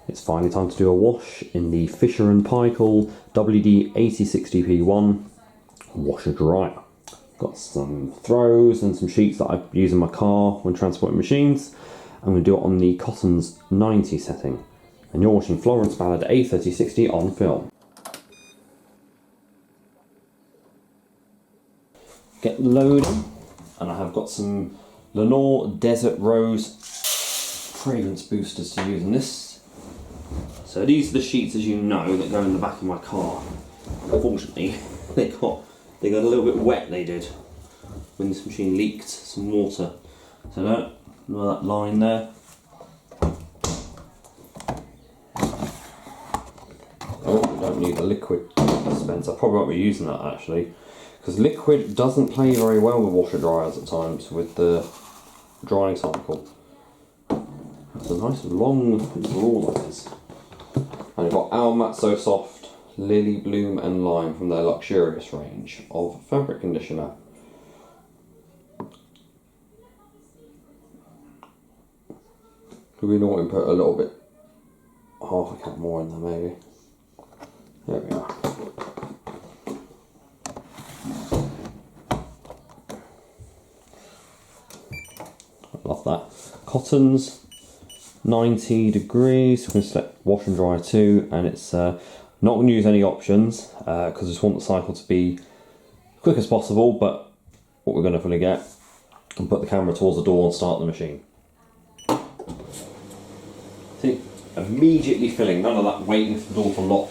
It's finally time to do a wash in the Fisher & Paykel WD8060P1 washer dryer. Got some throws and some sheets that I use in my car when transporting machines. I'm going to do it on the Cotton's 90 setting. And you're washing Florence Ballard A3060 on film. Get loading, and I have got some Lenore Desert Rose fragrance boosters to use in this. So these are the sheets, as you know, that go in the back of my car. Unfortunately, they got a little bit wet, they did, when this machine leaked some water. So that line there. Oh, we don't need a liquid dispenser. I probably won't be using that actually, because liquid doesn't play very well with washer dryers at times with the drying cycle. It's a nice long roll that is. And you've got Almat So Soft, Lily Bloom and Lime from their luxurious range of fabric conditioner. Could we not put a little bit, half a cup more in there maybe? There we are. I love that. Cotton's 90 degrees, we're going to select wash and dry too, and it's not going to use any options because I just want the cycle to be quick as possible, but what we're going to fully get, and put the camera towards the door and start the machine. See, immediately filling, none of that waiting for the door to lock.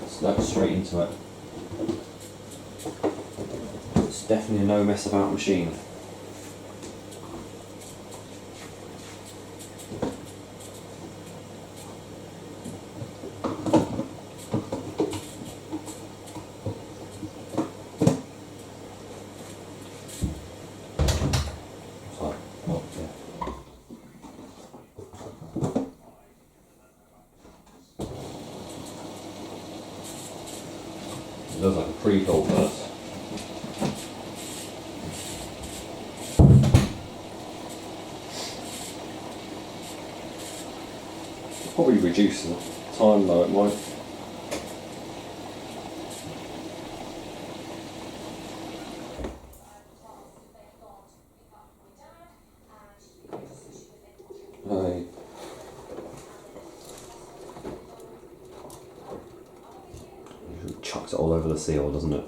So go straight into it. It's definitely a no mess about machine. It does like a pre-fill first. Probably reduce the time though, it might. Chucks it all over the seal, doesn't it?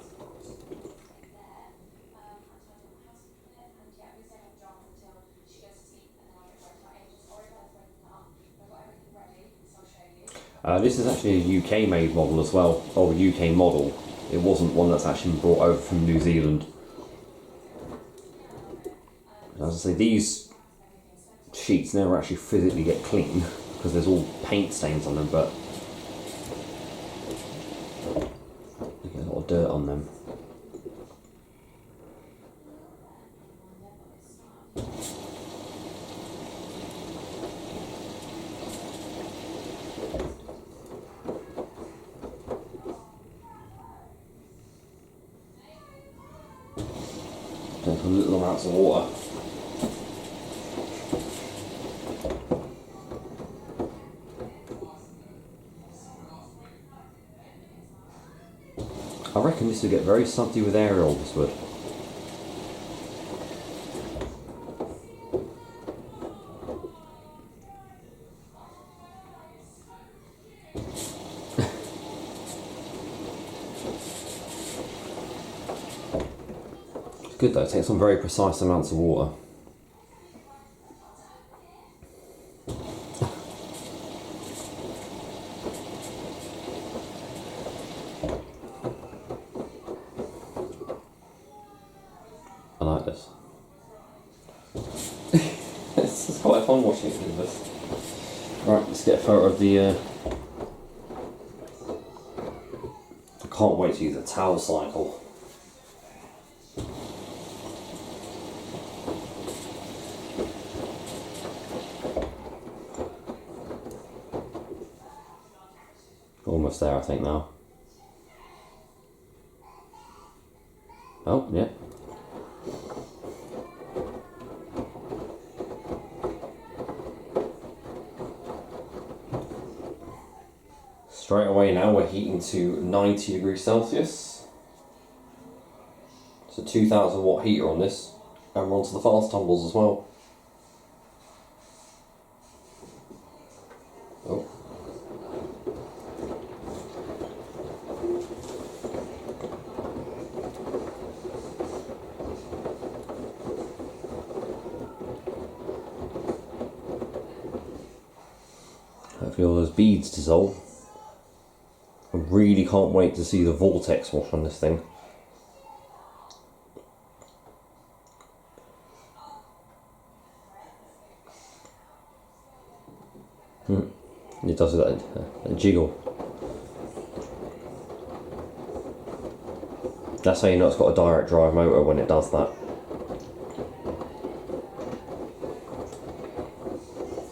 This is actually a UK made model as well, or a UK model. It wasn't one that's actually been brought over from New Zealand. As I say, these sheets never actually physically get clean because there's all paint stains on them, but you get a lot of dirt on them. Little amounts of water. I reckon this would get very sudsy with aerial, this would. Good though, it takes on very precise amounts of water. I like this. It's quite fun watching it with this. Right, let's get a photo of the I can't wait to use a towel cycle. Almost there, I think, now. Oh, yeah. Straight away now we're heating to 90 degrees Celsius. It's a 2000 watt heater on this, and we're onto the fast tumbles as well. Oh. Hopefully all those beads dissolve. I really can't wait to see the Vortex Wash on this thing. It does that a jiggle. That's how you know it's got a direct drive motor when it does that.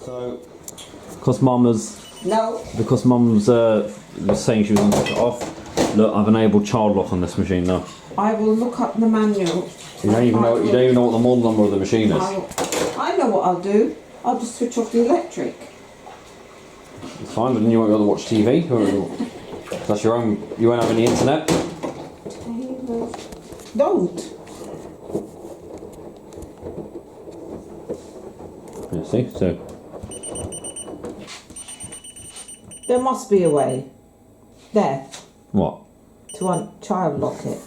So, because Mum was saying she was going to take it off. Look, I've enabled child lock on this machine now. I will look up the manual. You don't even know what the model number of the machine is. I know what I'll do. I'll just switch off the electric. It's fine, but then you won't be able to watch TV. That's your own. You won't have any internet. Don't. Yeah, see, so there must be a way. There. What? To child lock it.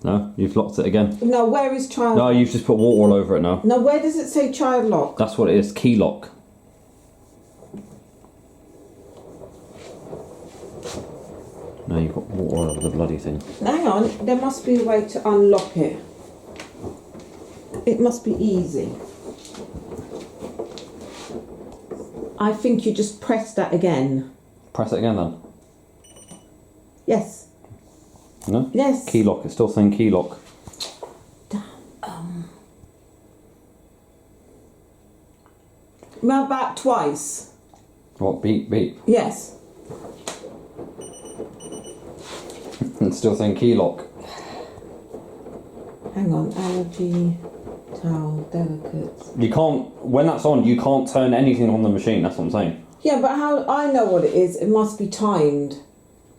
No, you've locked it again. No, where is child No, lock? you've just put water all over it now. No, where does it say child lock? That's what it is, key lock. No, you've got water all over the bloody thing. Hang on, there must be a way to unlock it. It must be easy. I think you just press that again. Press it again then. Yes. No? Yes. Key lock, it's still saying key lock. About twice. What, beep, beep? Yes. It's still saying key lock. Hang on, allergy, towel, delicate. You can't, when that's on, you can't turn anything on the machine, that's what I'm saying. Yeah, but how, I know what it is. It must be timed.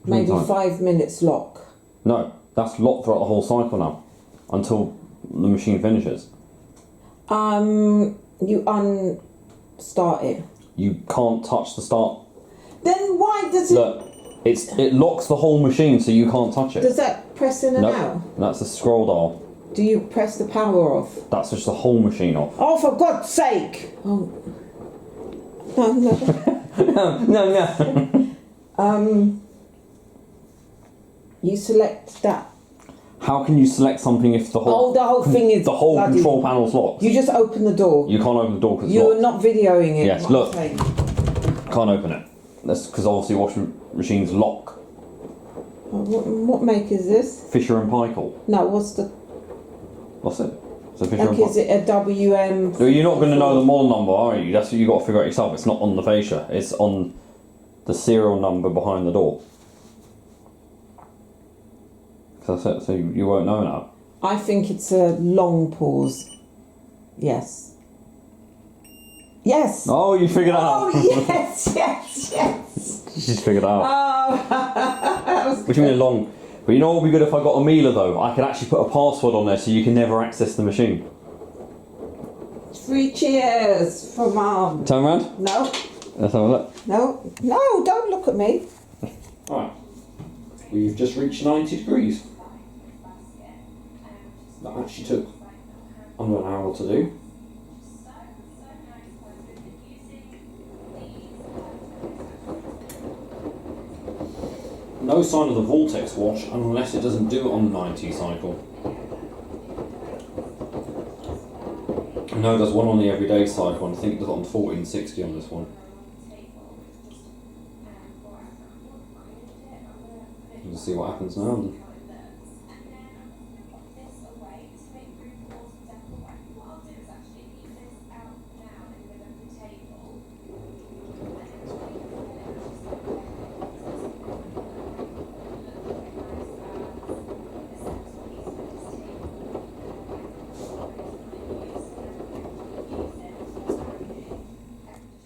Maybe Time. 5 minutes lock. No, that's locked throughout the whole cycle now, until the machine finishes. You unstart it. You can't touch the start. Then why does it... Look, it locks the whole machine, so you can't touch it. Does that press in and Nope, out? that's a scroll dial. Do you press the power off? That's just the whole machine off. Oh, for God's sake! Oh. No, no. No. You select that. How can you select something if the whole... Oh, the whole thing is... The whole bloody- control panel's locked. You just open the door. You can't open the door because it's You're locked. not videoing it. Yes, what I'm look. saying. Can't open it. That's because obviously washing machines lock. What make is this? Fisher and Paykel. No, what's the... What's it? It's a Fisher Like, and is it a WM... No, you're not going to know the model number, are you? That's what you got to figure out yourself. It's not on the fascia. It's on the serial number behind the door. So that's it. So you won't know now. I think it's a long pause. Yes. Yes! Oh, you figured it out. Oh, yes, yes, yes! You just figured it out. Oh, that was Which means long. But you know what would be good if I got a Miele though? I could actually put a password on there so you can never access the machine. 3 cheers for Mum. Turn around. No, Let's have a look. no, no, don't look at me. Alright. We've just reached 90 degrees. That actually took under an hour to do. No sign of the Vortex Wash unless it doesn't do it on the 90 cycle. I know there's one on the everyday cycle, and I think there's on 1460 on this one. We'll see what happens now then.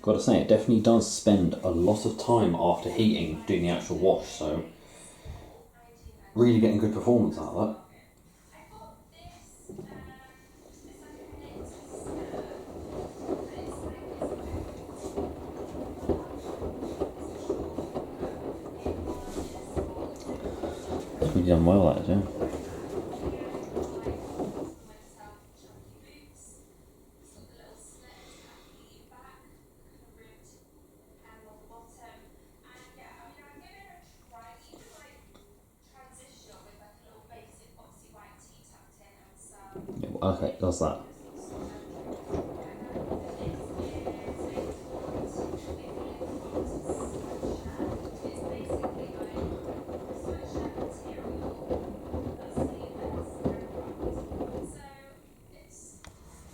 Gotta say, it definitely does spend a lot of time after heating doing the actual wash, so really getting good performance out of that. It's really done well, that is, yeah. Okay, it does that.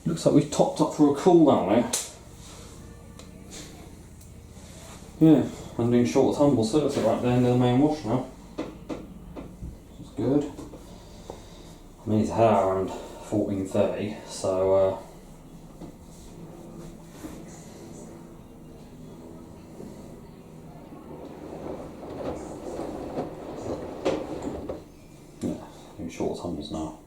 Looks like we've topped up for a cool down there. Yeah, I'm doing short tumbles, so it looks like we're at the end of the main wash now. Which is good. I mean, it's had around 14:30, so yeah, doing short tumbles now.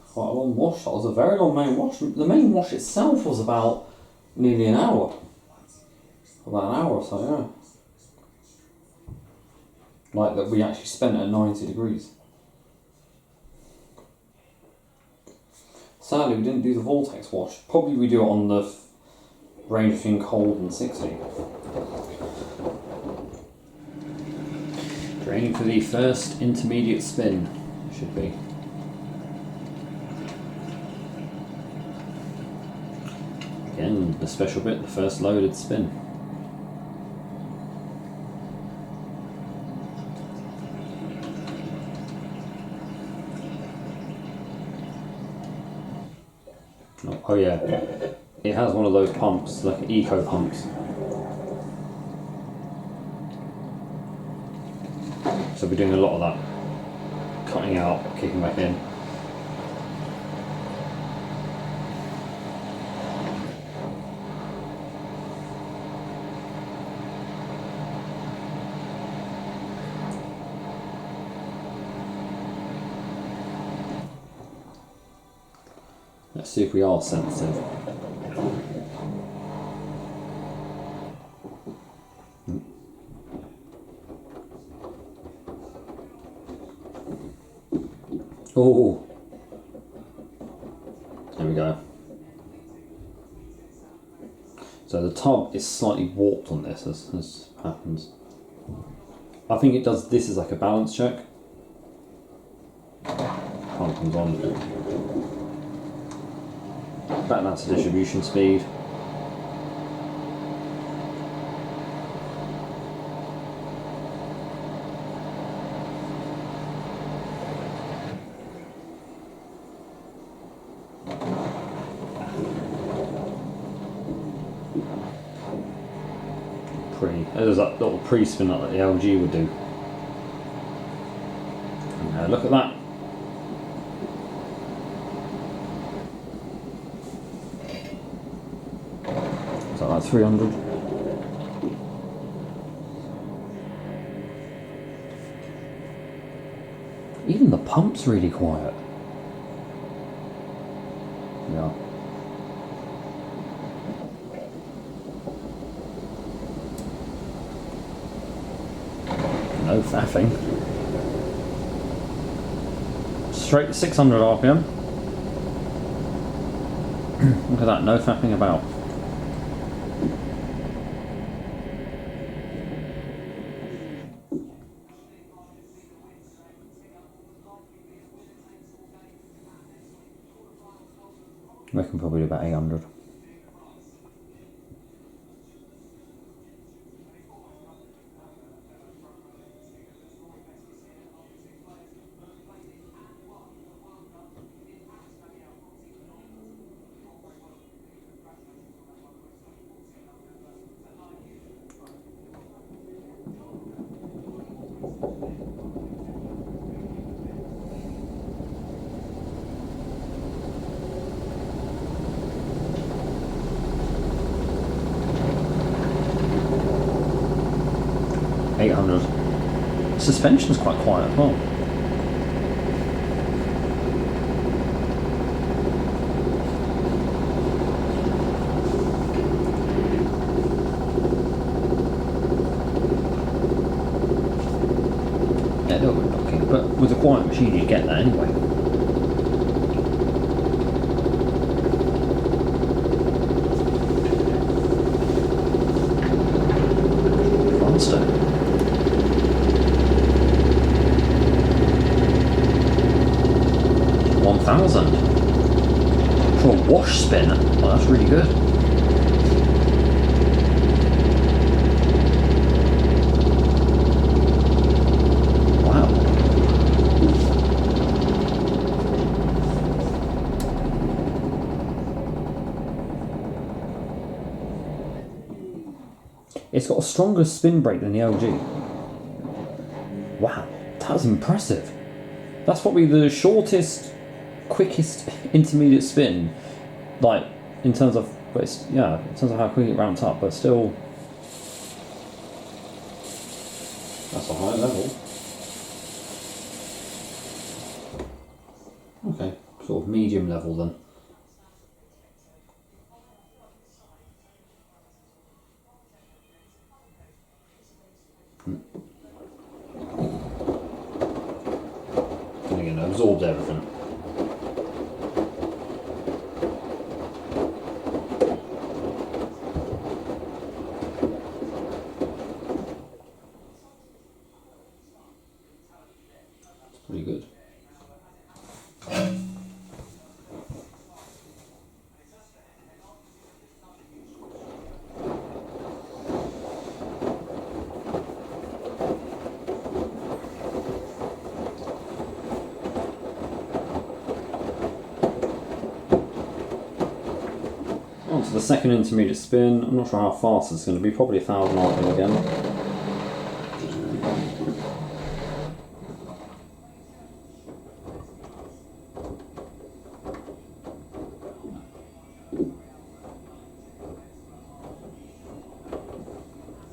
Quite a long wash. That was a very long main wash. The main wash itself was about nearly an hour. About an hour or so, yeah. Like that we actually spent at 90 degrees. Sadly, we didn't do the Vortex Wash. Probably we do it on the range between cold and 60. Draining for the first intermediate spin, should be. Again, the special bit, the first loaded spin. Oh yeah, it has one of those pumps, like eco pumps. So we're doing a lot of that. Cutting out, kicking back in. Let's see if we are sensitive. Oh, there we go. So the tub is slightly warped on this, as happens. I think it does this as like a balance check. Pump comes on. Back down to distribution speed. There's that little pre-spin that the LG would do. And look at that. Is that like 300? Even the pump's really quiet. Yeah. No faffing. Straight to 600 RPM. Look at that, no faffing about. I reckon probably about 800. 800. Suspension's quite quiet as well. Yeah, a little bit knocking, but with a quiet machine you get that anyway. Monster. 1,000 for a wash spin. Oh, that's really good. Wow. It's got a stronger spin brake than the LG. Wow, that's impressive. That's probably the shortest, quickest intermediate spin, like in terms of, but it's, yeah, in terms of how quick it ramps up, but still, That's a high level. okay, sort of medium level then. And again, it absorbs everything. Pretty good. On to the second intermediate spin. I'm not sure how fast it's going to be, probably 1,000 RPM again.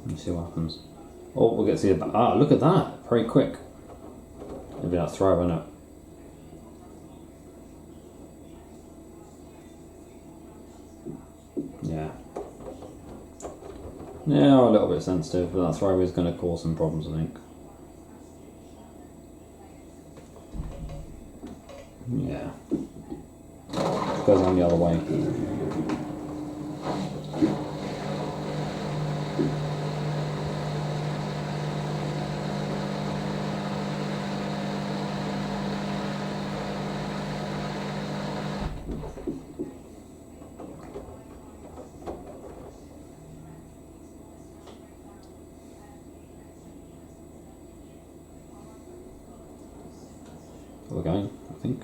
Let's see what happens. Oh, we'll get to see it. Ah, look at that! Very quick. Maybe that's throwing it. Yeah. Yeah, a little bit sensitive, but that's why it's going to cause some problems, I think. Yeah. Goes on the other way. We're going, I think.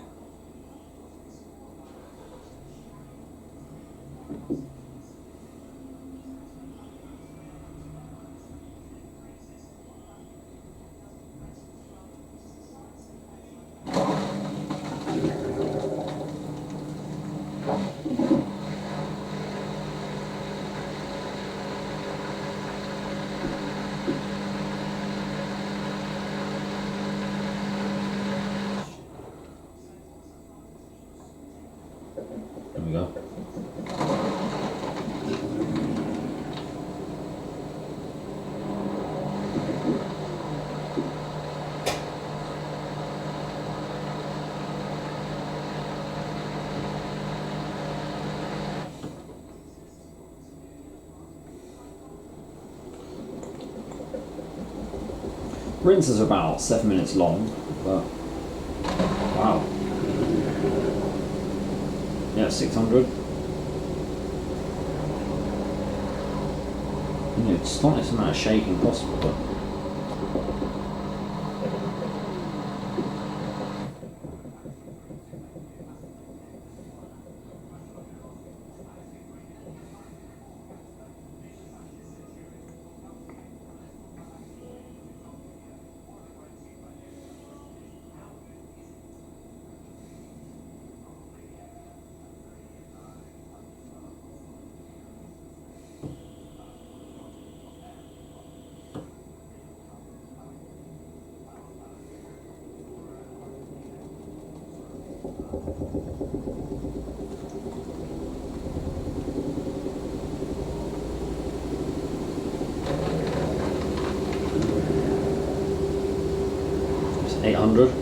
There we go. Rinse is about 7 minutes long, but wow. Yeah, 600. Yeah, it's not this amount of shaking possible, but It's 800.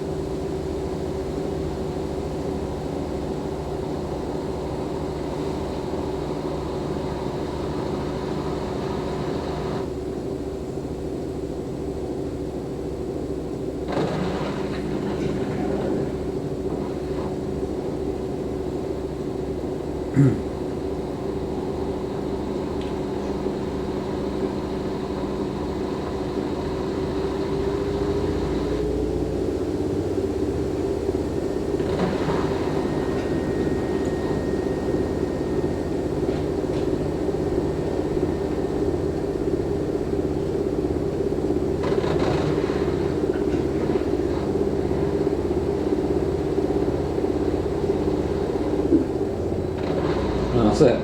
And that's it.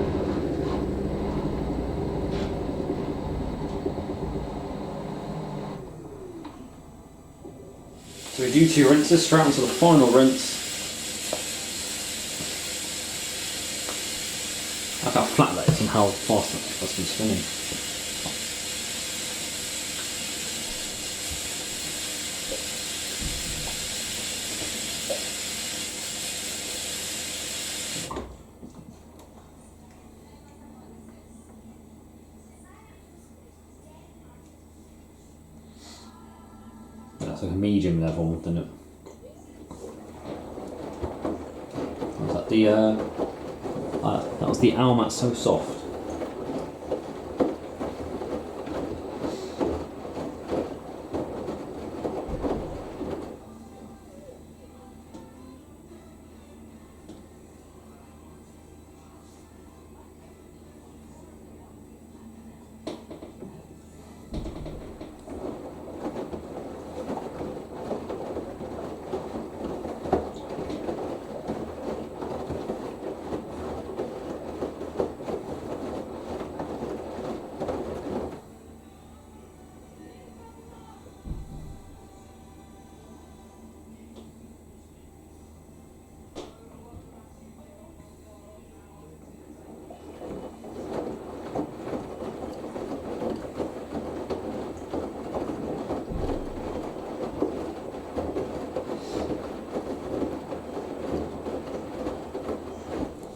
So we do 2 rinses, straight onto the final rinse. Look how flat that is and how fast that's been spinning. That's like a medium level, isn't it? Was that the that was the Almat So Soft.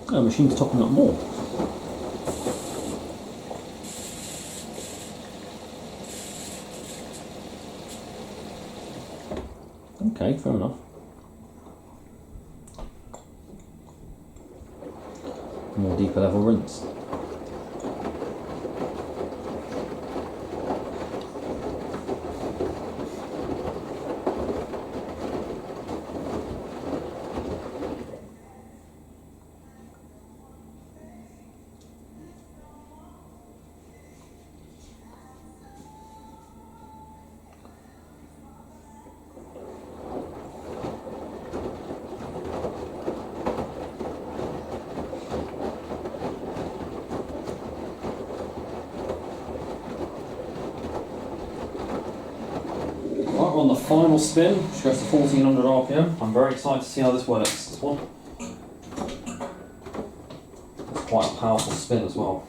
Oh, the machine's topping up more. Okay, fair enough. More deeper level rinse. Right, we're on the final spin, which goes to 1400 RPM. I'm very excited to see how this works, this one. It's quite a powerful spin as well.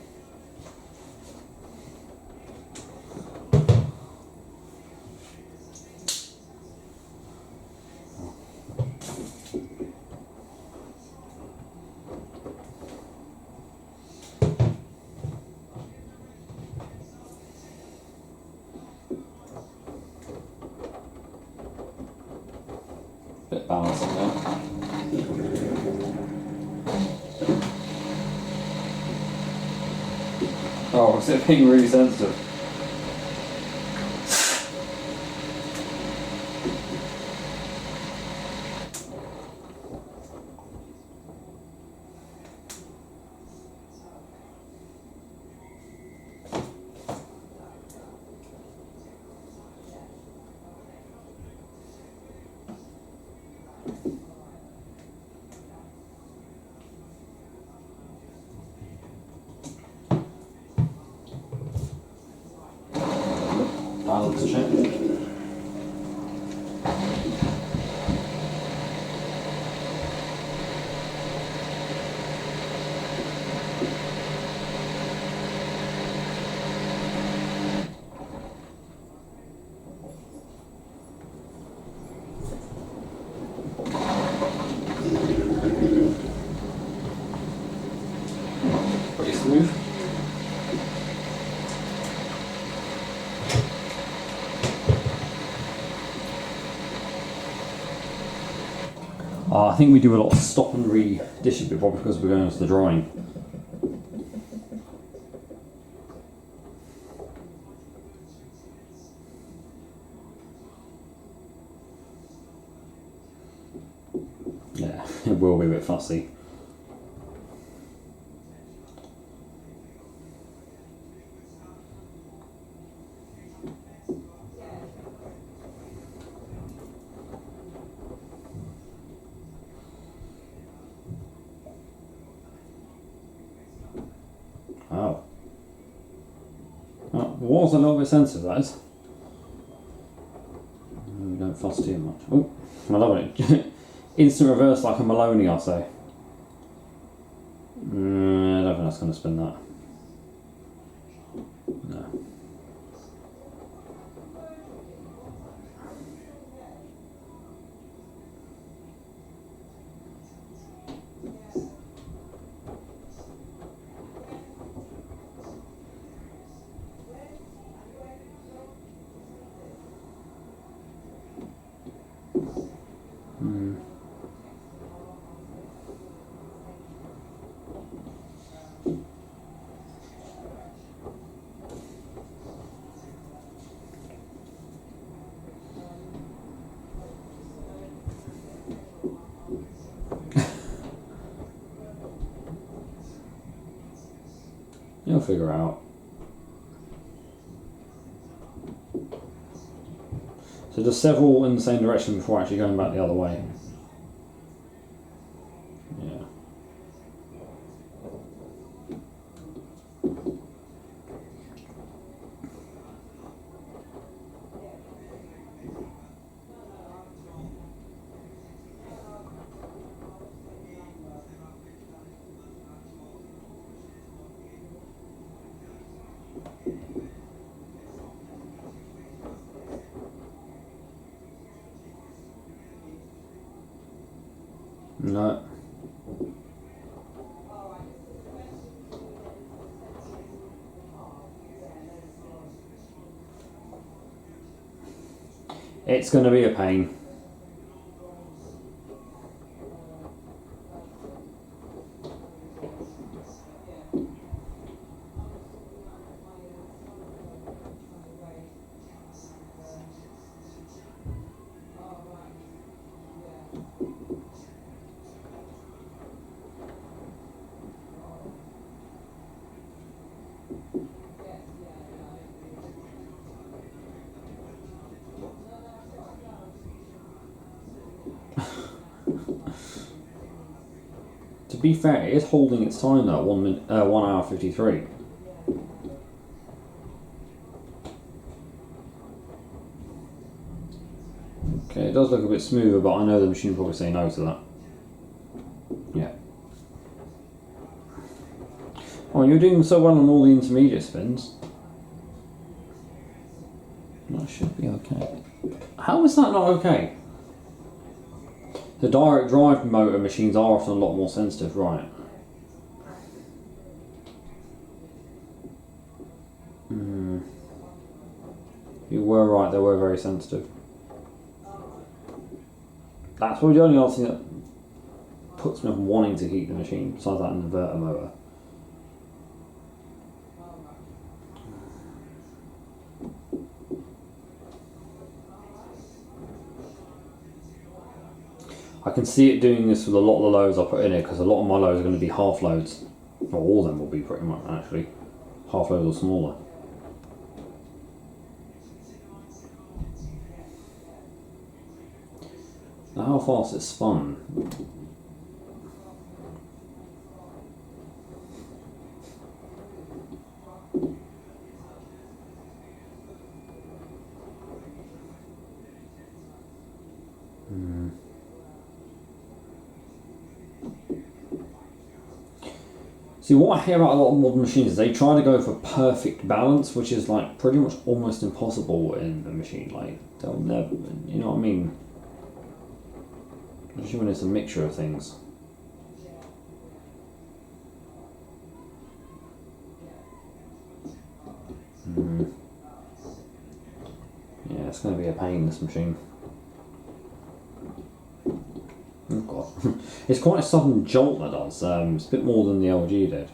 Bit balancing there. Oh, is it being really sensitive? Balance check. I think we do a lot of stop and re-dish it probably because we're going into the drying. Yeah, it will be a bit fussy. Oh. That was a little bit sensitive, that is. We don't fuss too much. Oh, I love it. Instant reverse like a Maloney, I'll say. I don't think that's going to spin that. No. You'll figure out. So just several in the same direction before actually going back the other way. Yeah. No. It's going to be a pain. To be fair, it is holding its time though, 1 hour 53. Okay, it does look a bit smoother, but I know the machine will probably say no to that. Yeah. Oh, and you're doing so well on all the intermediate spins. That should be okay. How is that not okay? The direct drive motor machines are often a lot more sensitive, right? You were right, they were very sensitive. That's probably the only other thing that puts me off wanting to keep the machine, besides that inverter motor. I can see it doing this with a lot of the loads I put in it, because a lot of my loads are going to be half loads. Well, all of them will be pretty much, actually. Half loads or smaller. Now how fast it's spun. See, what I hear about a lot of modern machines is they try to go for perfect balance, which is like pretty much almost impossible in a machine. Like, they'll never, you know what I mean? Especially when it's a mixture of things. Yeah, it's going to be a pain, this machine. Oh god. well, it's quite a sudden jolt that does. It's a bit more than the LG did.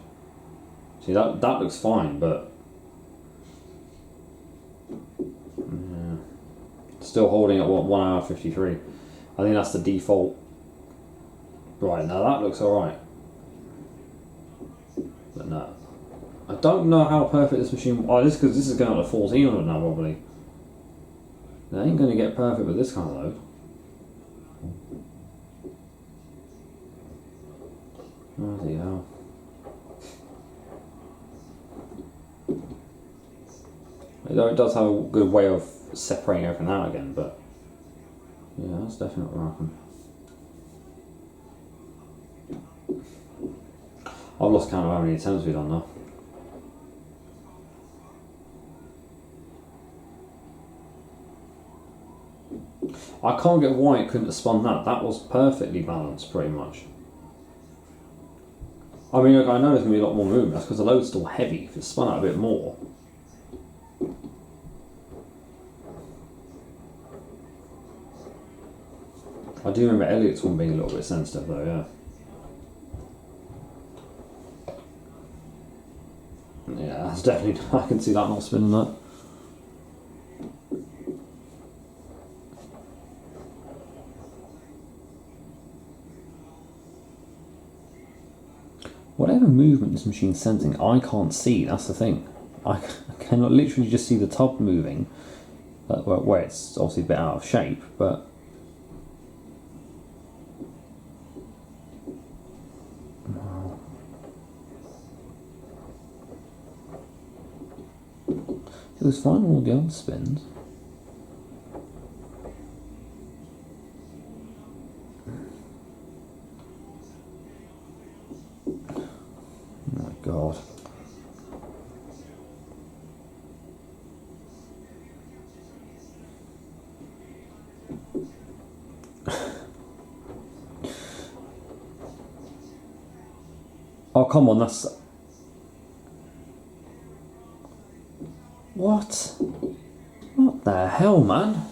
See, that looks fine, but yeah. Still holding at what, 1 hour 53. I think that's the default. Right, now that looks alright. But no. I don't know how perfect this machine... Oh, this because this is going up to 1400 now, probably. It ain't going to get perfect with this kind of load. Bloody hell. It does have a good way of separating everything out again, but yeah, that's definitely working. I've lost count of how many attempts we've done now. I can't get why it couldn't have spun that. That was perfectly balanced, pretty much. I mean, look, I know there's going to be a lot more movement. That's because the load's still heavy. If it spun out a bit more. I do remember Elliot's one being a little bit sensitive, though, yeah. Yeah, that's definitely... I can see that not spinning that. Whatever movement this machine's sensing, I can't see. That's the thing. I cannot literally just see the tub moving, where it's obviously a bit out of shape, but... It was fine on all the other spins. Oh my god. Oh, come on, that's... What? What the hell, man?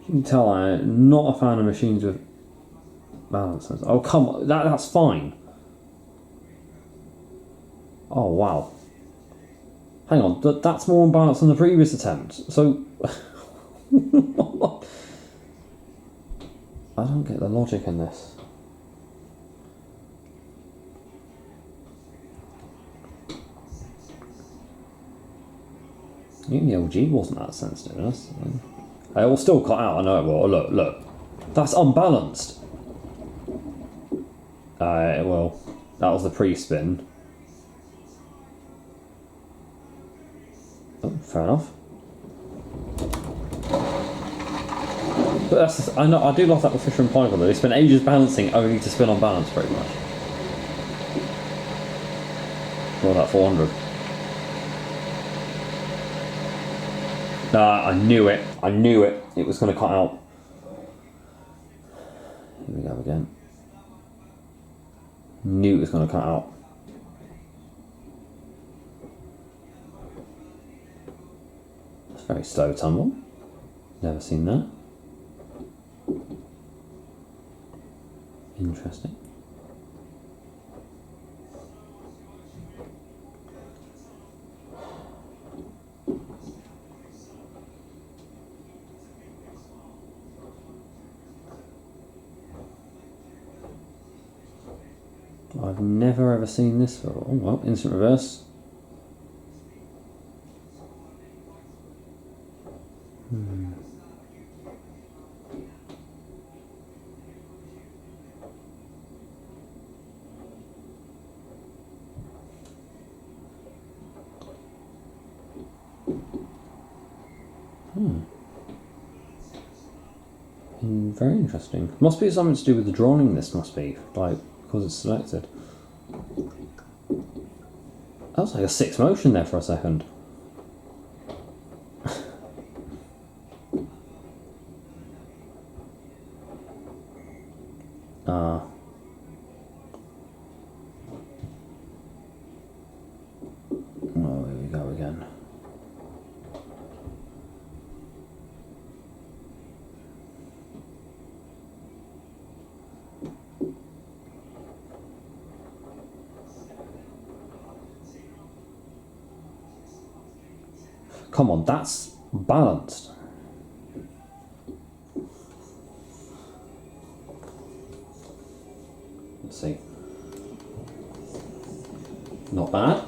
You can tell I'm not a fan of machines with balancers. Oh, come on, that's fine. Oh, wow. Hang on, that's more unbalanced than the previous attempt. So... I don't get the logic in this. Even the LG wasn't that sensitive. It will still cut out, I know it will. Look. That's unbalanced. Well, that was the pre-spin. Oh, fair enough. But that's, I know, I do love that with Fisher and Paykel though. They spend ages balancing only to spin on balance, pretty much. Well, that 400. I knew it. I knew it. It was going to cut out. Here we go again. Knew it was going to cut out. That's very slow tumble. Never seen that. Interesting. I've never ever seen this before. Oh well, instant reverse. Very interesting. Must be something to do with the drawing. This must be like because it's selected. That was like a 6 motion there for a second. Oh, here we go again. Come on, that's balanced. Let's see. Not bad.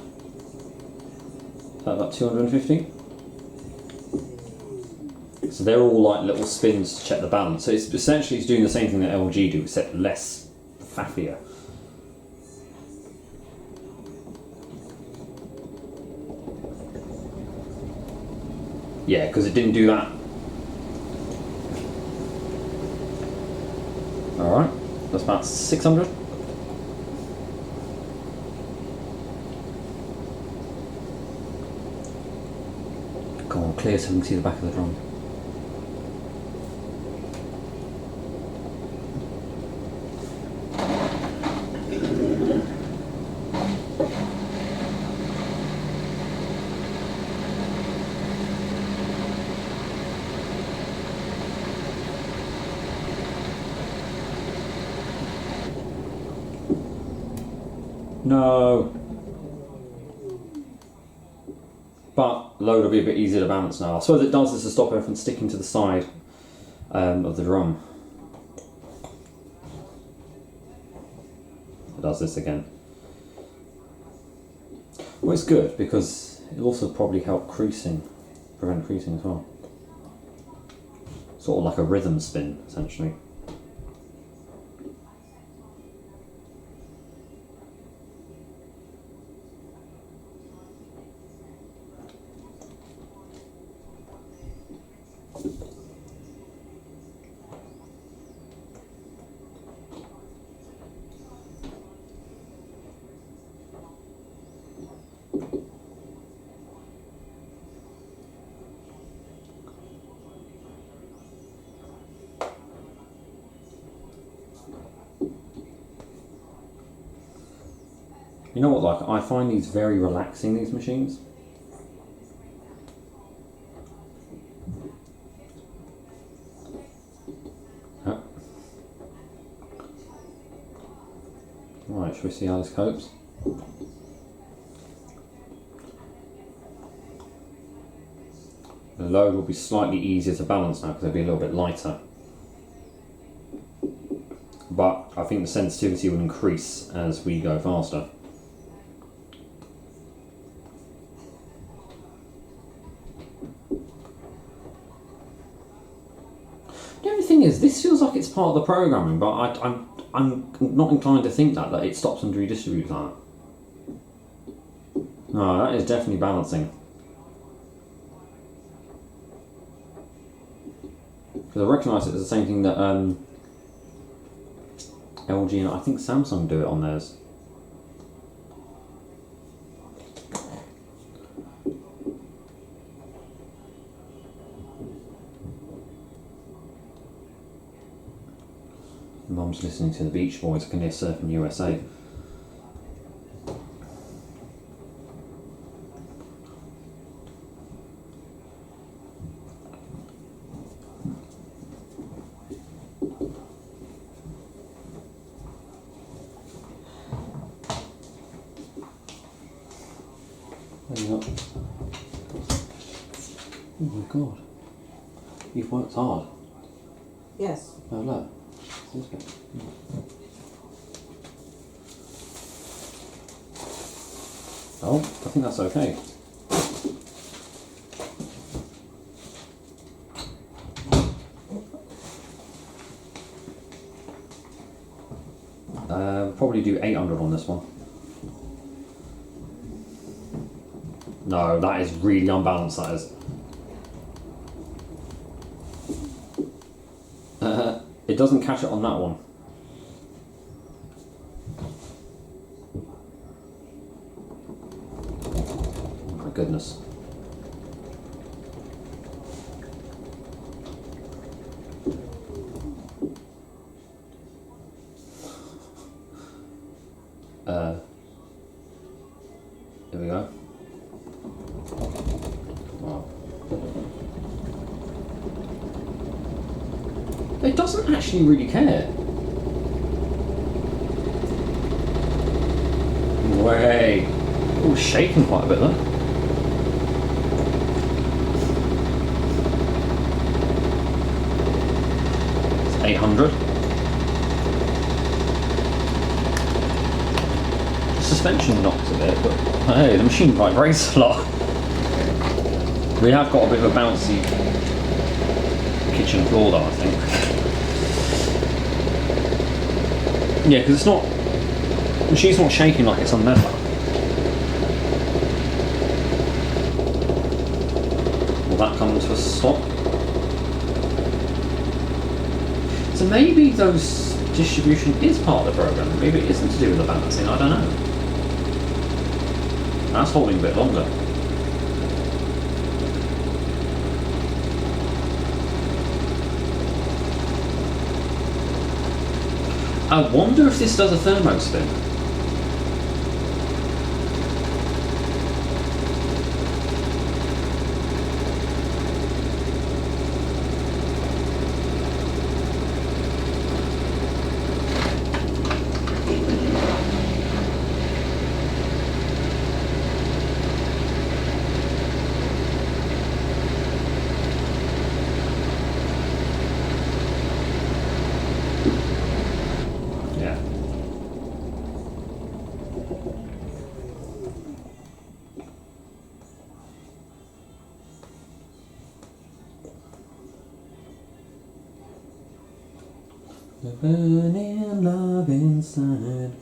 About 250. So they're all like little spins to check the balance. So it's essentially it's doing the same thing that LG do, except less faffier. Yeah, because it didn't do that. Alright, that's about 600. Come on, clear so we can see the back of the drum. No. But load will be a bit easier to balance now. I suppose it does this to stop everything sticking to the side of the drum. It does this again. Well, it's good because it'll also probably help creasing, prevent creasing as well. Sort of like a rhythm spin, essentially. You know what, like, I find these very relaxing, these machines. Right, shall we see how this copes? The load will be slightly easier to balance now because it'll be a little bit lighter. But I think the sensitivity will increase as we go faster. The only thing is, this feels like it's part of the programming, but I'm not inclined to think that it stops and redistributes that. No, that is definitely balancing. Because I recognise it as the same thing that LG and I think Samsung do it on theirs. Mum's listening to the Beach Boys, I can hear Surfing USA. There you go. Oh my god. You've worked hard. Yes. Oh look. This bit. Oh, I think that's okay. Probably do 800 on this one. No, that is really unbalanced, that is. It doesn't catch it on that one. Oh my goodness. There we go. Wow. It doesn't actually really care. Way. Oh, shaking quite a bit there. 100. The suspension knocks a bit, but hey, the machine vibrates a lot. We have got a bit of a bouncy kitchen floor though, I think. Yeah, because it's not, the machine's not shaking like it's on leather. Will that come to a stop? So maybe those distribution is part of the program. Maybe it isn't to do with the balancing. I don't know. That's holding a bit longer. I wonder if this does a thermo spin. The burning love inside.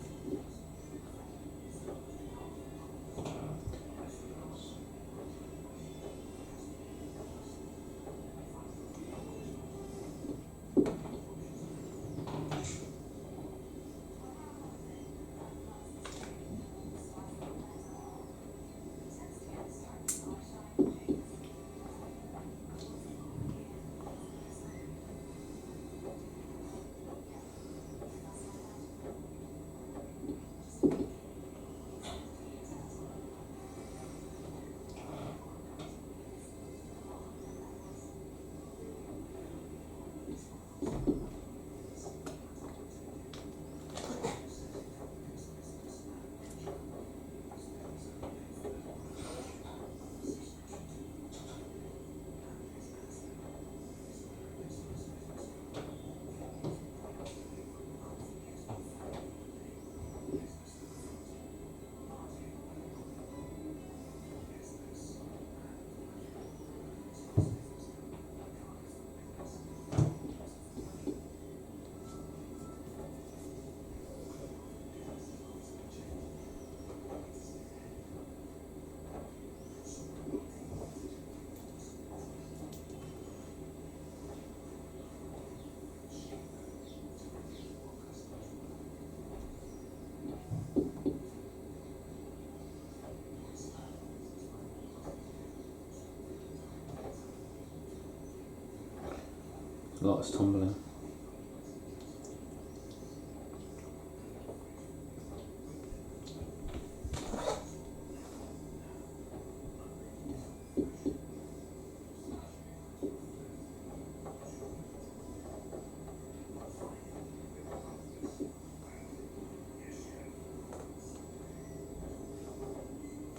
A lot is tumbling.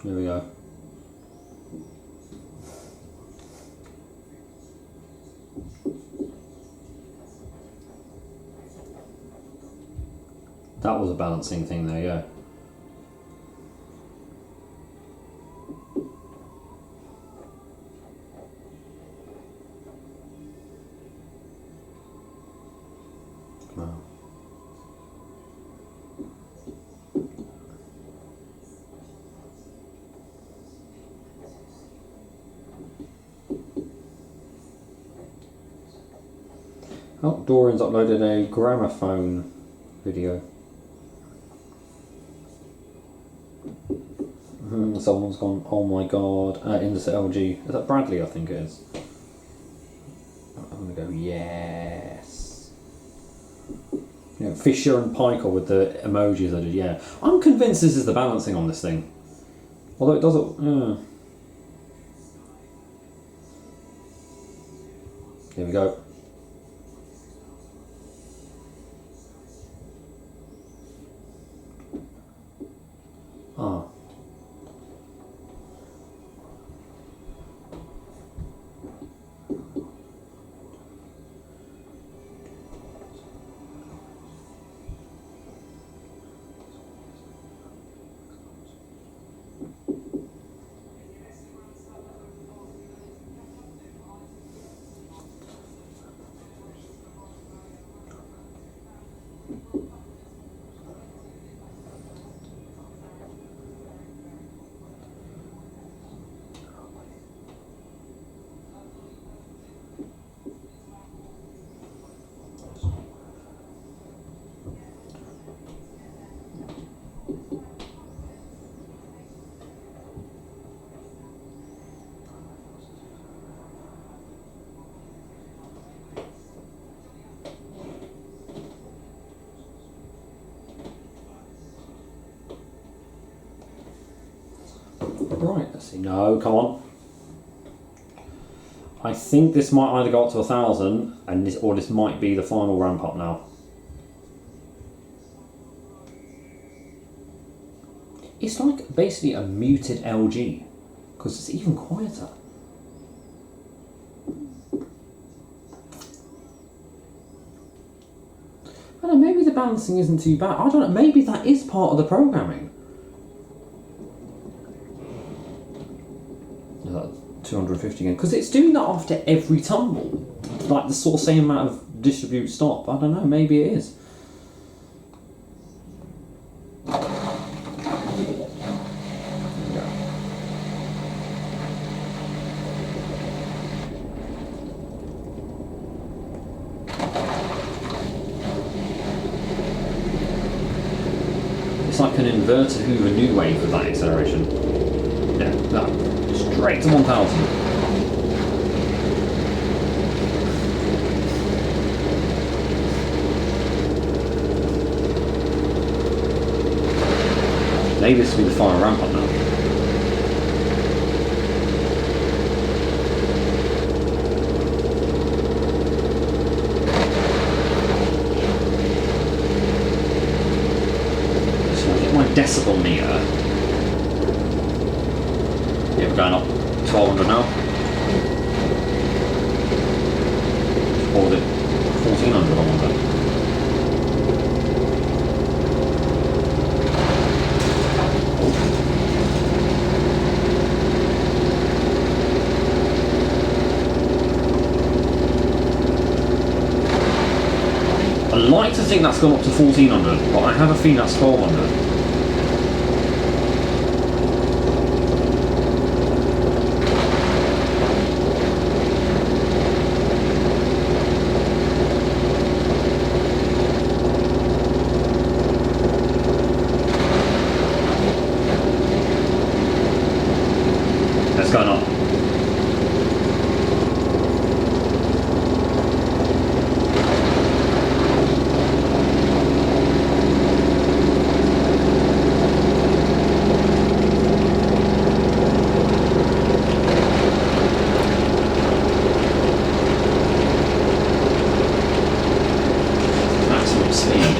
Here we go. That was a balancing thing there, yeah. Wow. Oh, Dorian's uploaded a gramophone video. Someone's gone, oh my god, Indus LG. Is that Bradley? I think it is. I'm gonna go, yes. You know, Fisher and Paykel with the emojis I did, yeah. I'm convinced this is the balancing on this thing. Although it doesn't, Here we go. Ah. Right, let's see. No, come on. I think this might either go up to 1,000, and this might be the final ramp up now. It's like basically a muted LG, because it's even quieter. I don't know, maybe the balancing isn't too bad. I don't know, maybe that is part of the programming. 250 again, because it's doing that after every tumble, like the sort of same amount of distribute stop. I don't know, maybe it is. It's like an inverted Hoover new wave with that acceleration. Yeah, that. Straight to 1,000. Maybe this will be the final ramp up now. So I get my decibel meter. Yeah, we're going up 1,200 now. Or was it 1,400 on one day? I like to think that's gone up to 1,400, but I have a feeling that's 1,200. Going up. Maximum speed.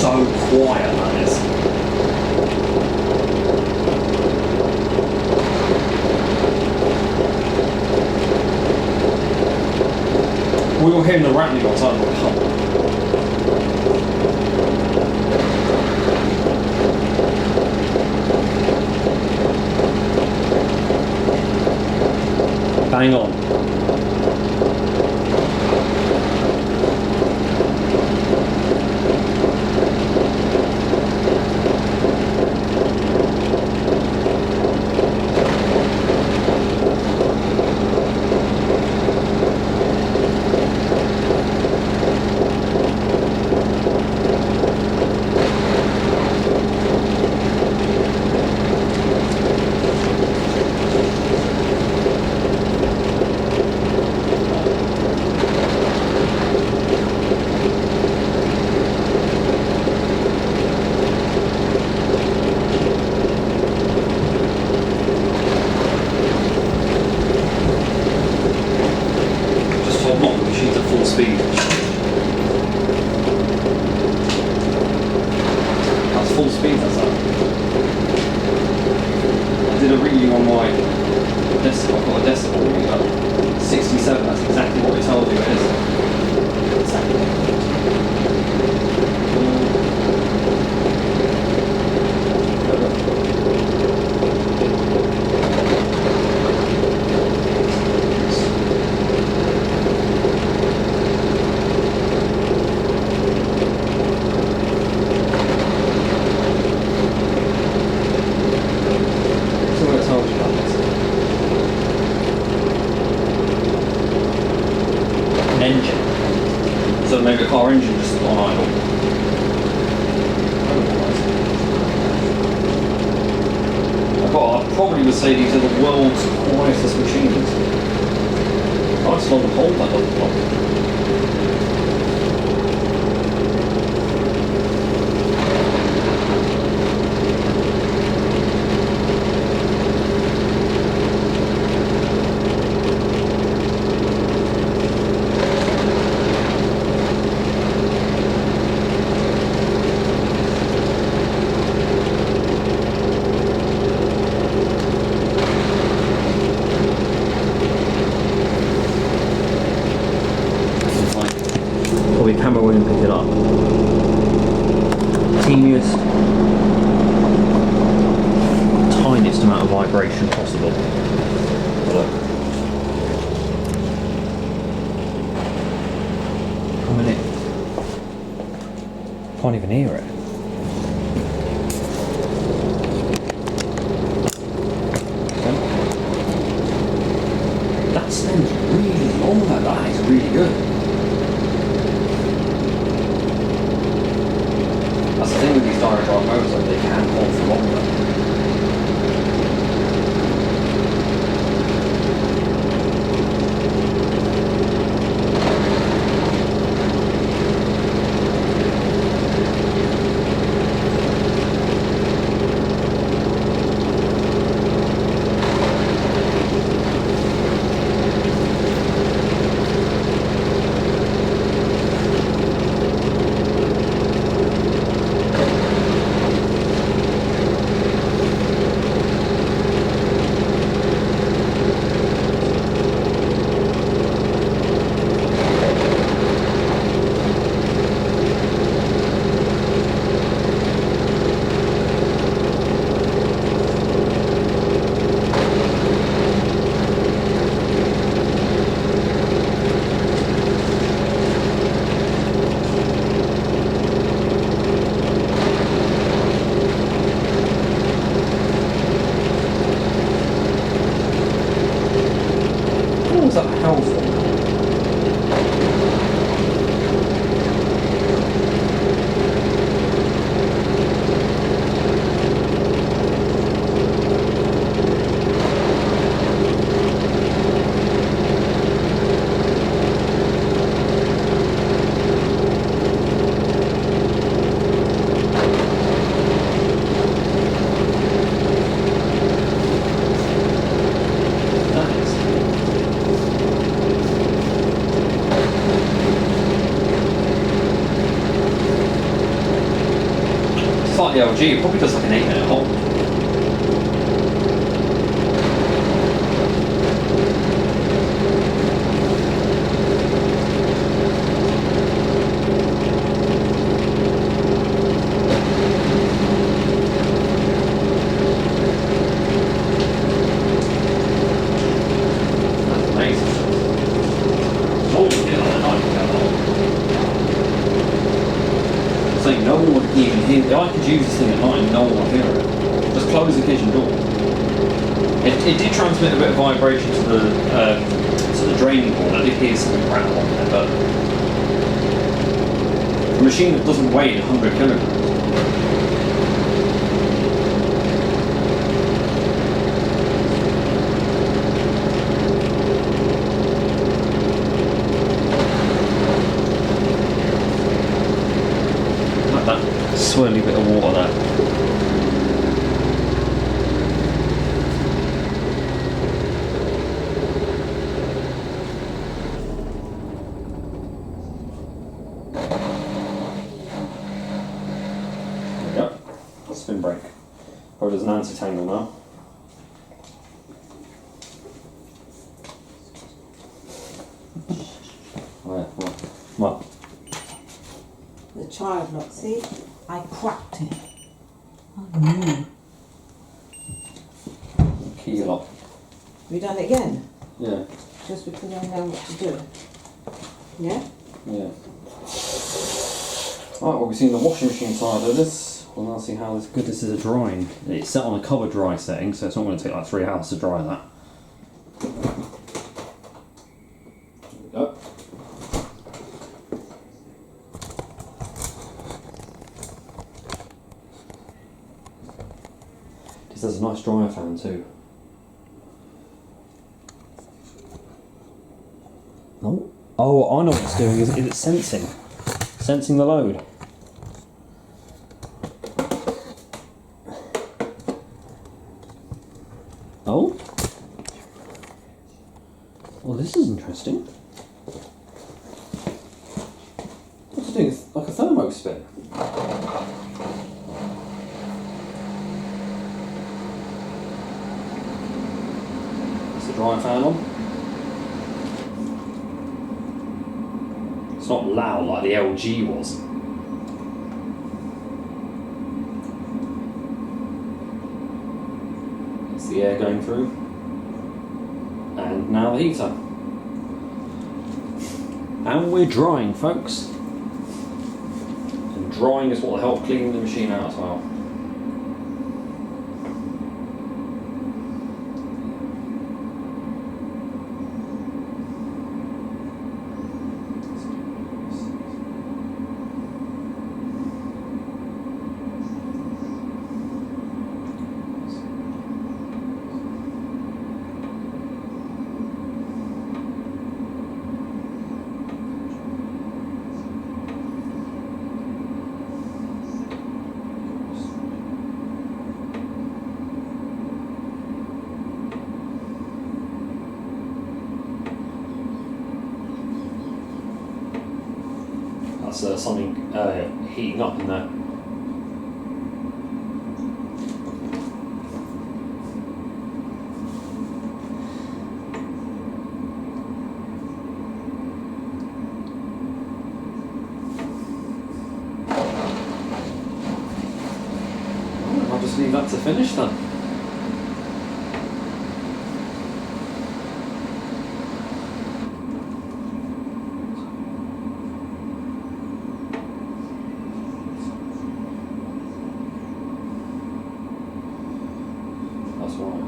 So quiet, that is. We were hearing the rattling outside of the pump. Bang on. reading on my decibel, I've got a decibel reader. 67, that's exactly what it tells you it is. Exactly. So maybe a car engine just on idle. I probably would say these are the world's quietest machines. Nice long hold that doesn't look. Probably camera wouldn't pick it up. Teeniest, tiniest amount of vibration possible. Look. I mean, can't even hear it. That sounds really long, that is really good. That's the thing with these direct drive motors, like they can hold for longer. Like the LG, it probably does like an 8-minute hold. That's amazing. Holy hell, I like that hold. So no one would even hear it. I could use this thing at night and no one would hear it. Just close the kitchen door. It did transmit a bit of vibration to the draining board. I did hear something rattle on there, but a machine that doesn't weigh 100 kilograms. Swirly bit of water there. There we go. Spin brake. Probably does an anti-tangle now. hard, look, see? I cracked it. Oh no. Key lock. Have you done it again? Yeah. Just because I know what to do. Yeah? Yeah. Right, well, we've seen the washing machine side of this. We'll now see how good this is at drying. It's set on a cover dry setting, so it's not going to take like 3 hours to dry that. There we go. This has a nice dryer fan too. Oh, I know what it's doing. Is it's sensing the load. Oh. Well, this is interesting. What's it doing? It's like a thermo spin. Is the dryer fan on? It's not loud like the LG was. It's the air going through. And now the heater. And we're drying, folks. And drying is what will help clean the machine out as well. That's something heating up in there. I'll just leave that to finish then. That's right.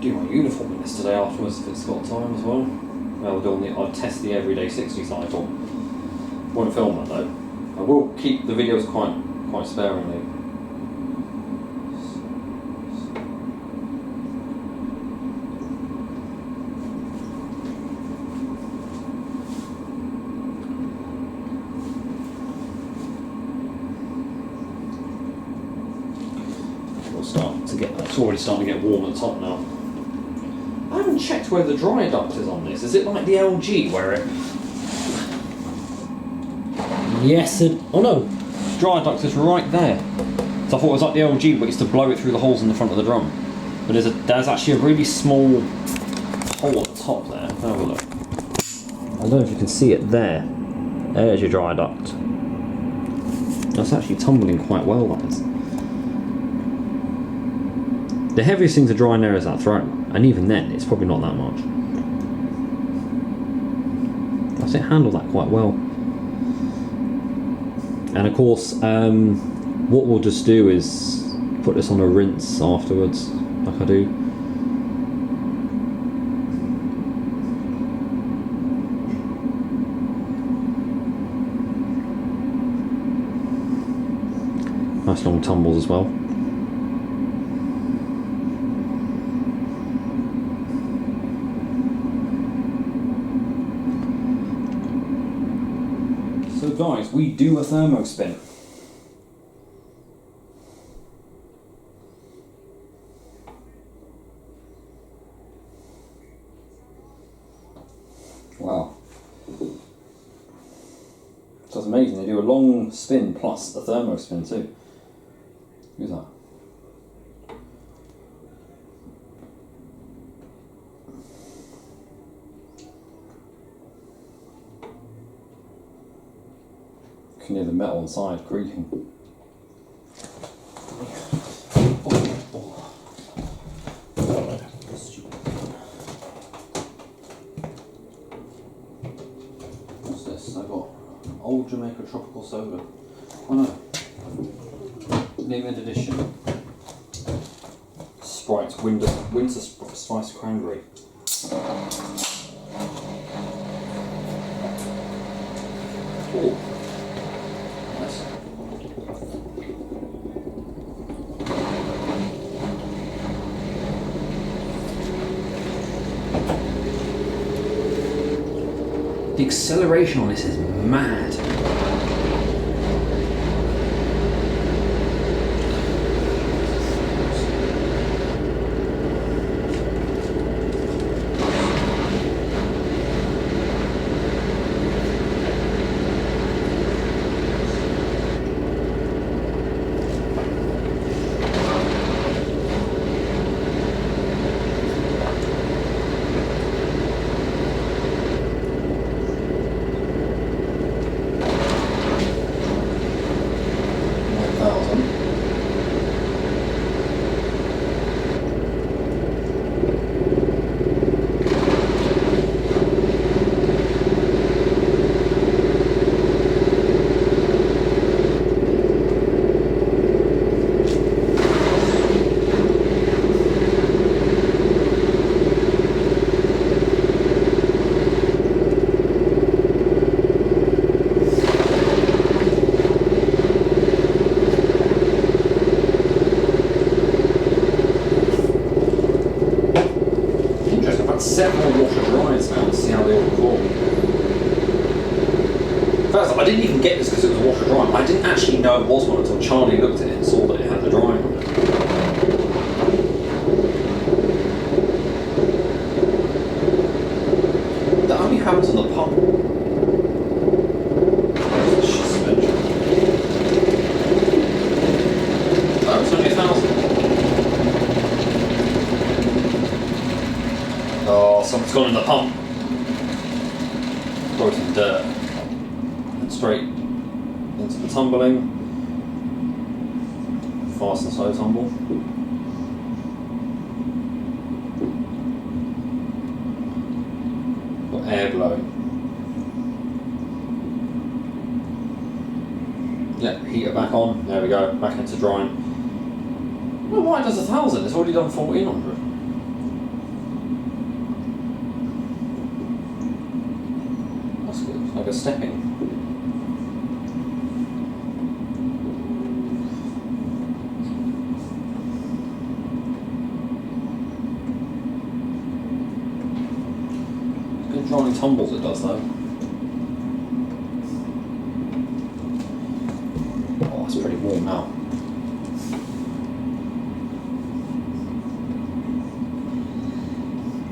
Do my uniform in this today afterwards if it's got time as well. I'll test the everyday 60 cycle. Won't film that though. I will keep the videos quite sparingly. It's already starting to get warm at the top now. I haven't checked where the dry duct is on this. Is it like the LG where it... Yes, oh no, dry duct is right there. So I thought it was like the LG but it's to blow it through the holes in the front of the drum. But there's actually a really small hole at the top there. Have a look. I don't know if you can see it there. There's your dry duct. That's actually tumbling quite well, that is. The heaviest thing to dry in there is that throat, and even then it's probably not that much. It handled that quite well. And of course, what we'll just do is put this on a rinse afterwards, like I do. Nice long tumbles as well. So guys, we do a thermo spin. Wow. So it's amazing, they do a long spin plus a thermo spin too. Who's that? You can hear the metal inside creaking. What's this? I got Old Jamaica Tropical Soda. Oh no. Limited edition. Sprite Winter Spice Cranberry. Oh. Nice. The acceleration on this is mad. Several washer dryers now to see how they all perform. First, I didn't even get this because it was a washer dryer. I didn't actually know it was one until Charlie looked at it and saw that it had the drying on it. That only happens on the pump. Suspension. Oh, it's only 1,000. Oh, something's gone in the pump. Probably some dirt. And straight into the tumbling. Fast and slow tumble. Got air blowing. Yeah, heater back on. There we go. Back into drying. Well, why does 1,000? It's already done 1,400. Like a stepping. It's good drying tumbles it does though. Oh, it's pretty warm now.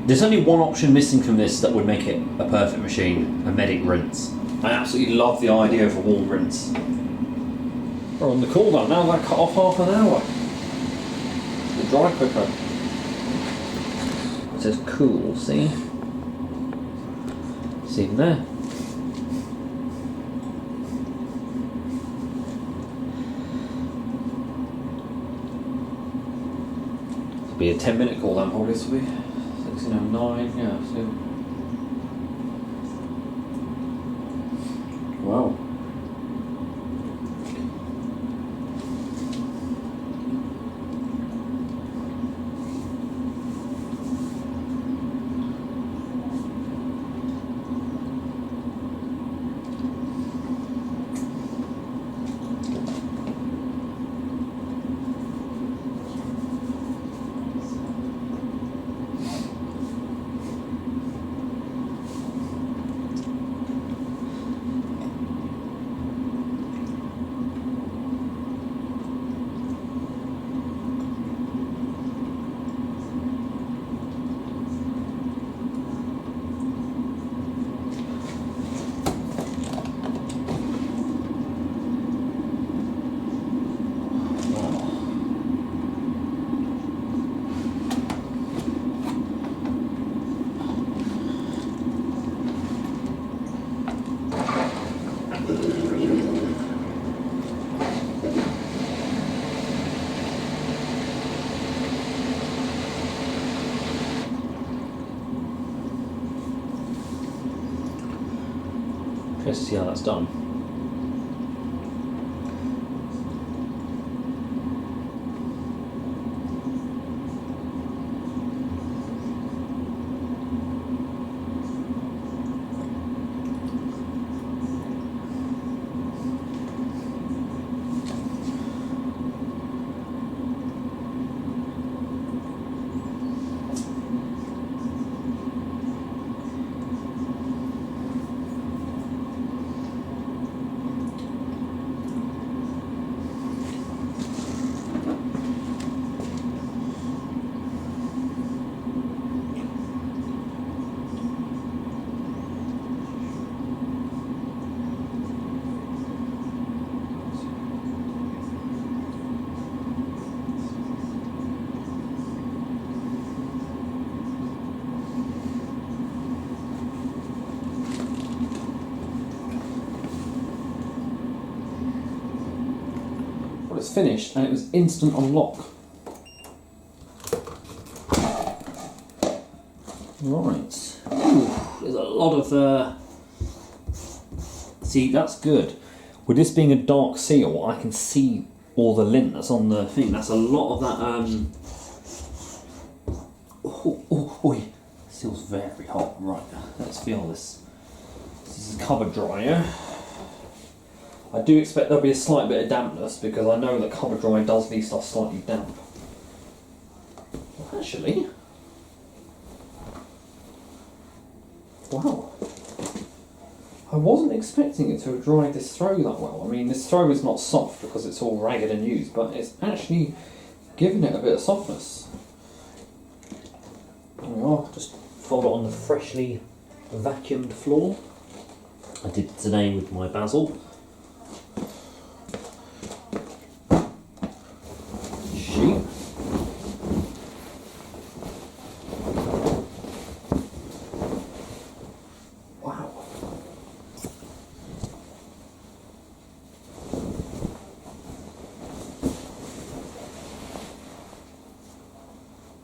There's only one option missing from this that would make it a perfect machine, a medic rinse. I absolutely love the idea of a warm rinse. We're on the cooldown now, that cut off half an hour. It'll dry quicker. It says cool, see? It's even there. It'll be a 10-minute cooldown probably, this will be. 1609, yeah, so. Wow. Let's see how that's done. It's finished and it was instant unlock. Right. Ooh, there's a lot of see, that's good. With this being a dark seal, I can see all the lint that's on the thing. That's a lot of that seal's very hot. Right, let's feel this. This is a cover dryer. I do expect there'll be a slight bit of dampness because I know that cover dry does leave stuff slightly damp. Well, actually, wow, I wasn't expecting it to have dried this throw that well. I mean, this throw is not soft because it's all ragged and used, but it's actually given it a bit of softness. There we are, just fold it on the freshly vacuumed floor. I did it today with my basil.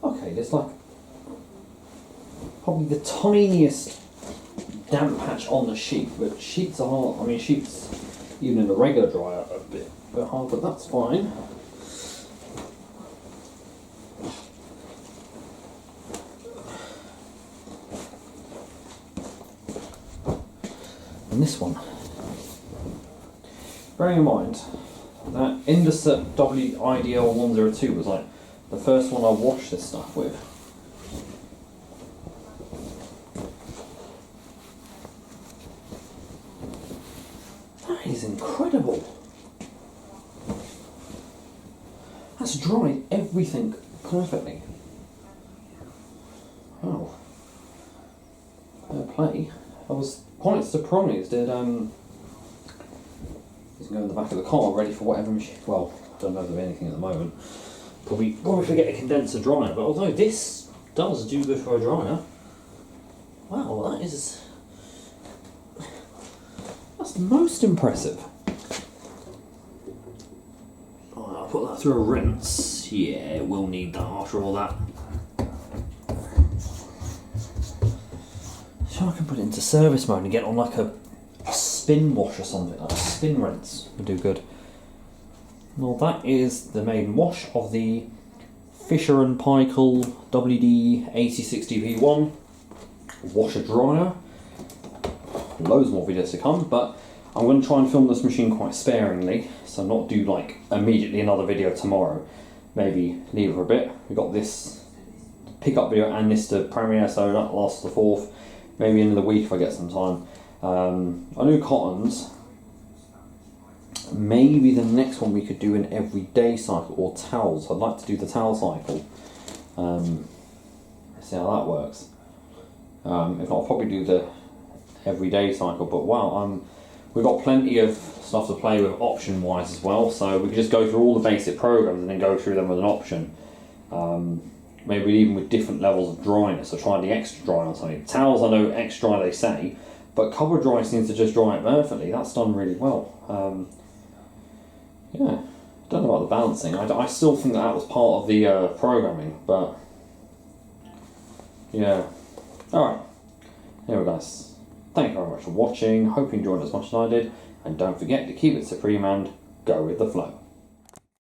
Okay, there's like probably the tiniest damp patch on the sheet, but sheets are, I mean sheets even in a regular dryer are a bit hard, but that's fine. And this one, bearing in mind that Indesit WIDL102 was like the first one I washed this stuff with. That is incredible. That's dried everything perfectly. Wow. Fair play. I was quite surprised it he's going in the back of the car ready for whatever machine. Well, I don't know if there's anything at the moment. Probably forget a condenser dryer, but although this does do good for a dryer, wow, that's most impressive. Oh, I'll put that through a rinse. Yeah, it will need that after all that. So I can put it into service mode and get on like a spin wash or something, like a spin rinse would do good. Well, that is the maiden wash of the Fisher & Paykel WD8060P1 washer dryer. Loads more videos to come, but I'm going to try and film this machine quite sparingly, so not do like immediately another video tomorrow. Maybe leave it for a bit. We've got this pickup video and this to premiere, so that lasts the 4th. Maybe in the week if I get some time. I do cottons. Maybe the next one we could do an everyday cycle, or towels. I'd like to do the towel cycle. See how that works. If not, I'll probably do the everyday cycle. But wow, we've got plenty of stuff to play with option wise as well. So we could just go through all the basic programs and then go through them with an option. Maybe even with different levels of dryness. So try the extra dry on something. Towels, I know extra dry they say, but cover dry seems to just dry it perfectly. That's done really well. Yeah, don't know about the balancing. I still think that was part of the programming, but yeah. Alright, anyway guys, Thank you very much for watching. Hope you enjoyed as much as I did. And don't forget to keep it supreme and go with the flow.